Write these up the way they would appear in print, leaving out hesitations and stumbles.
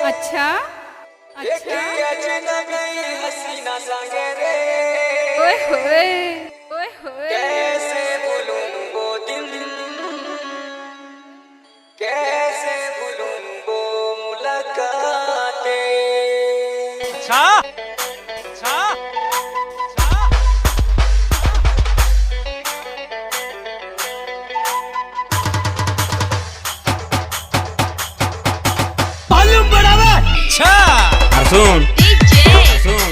अच्छा अच्छा ओए होए ओए होए कैसे भूलूं वो दिन, कैसे भूलूं वो मुलाकातें। अच्छा अच्छा वॉल्यूम बढ़ावा। अच्छा Arsun, Arsun.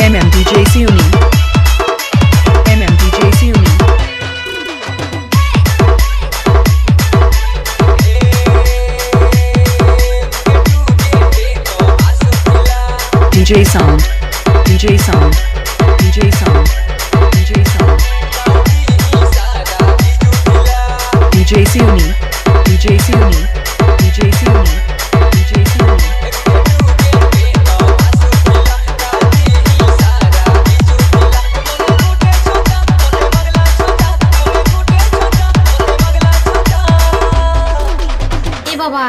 MMDJ Siuni. MMDJ Siuni. DJ Sound. DJ Sound. DJ Sound. DJ Sound. DJ Siuni. DJ Siuni. DJ Siuni. DJ Siuni. बाबा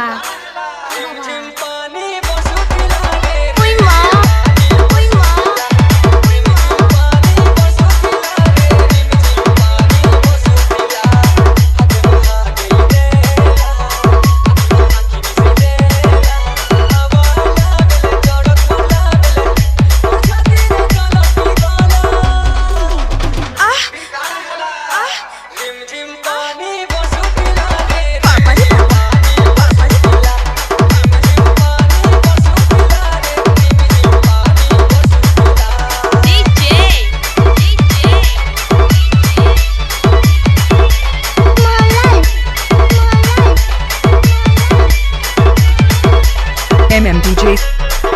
MMDJ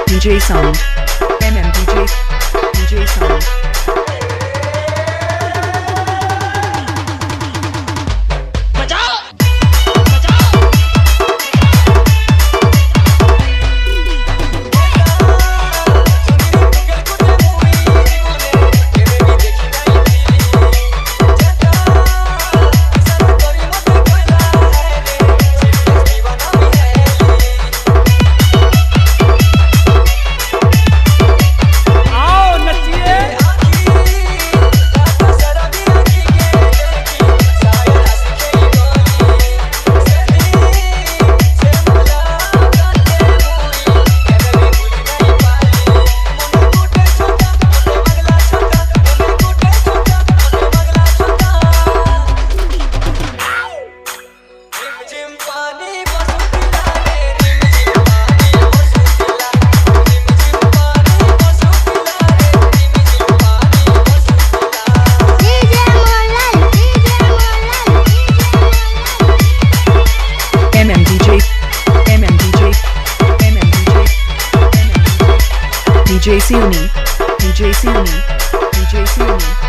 DJ Sound. MMDJ DJ Sound. MMDJ MMDJ MMDJ DJ Siuni. DJ Siuni. DJ Siuni.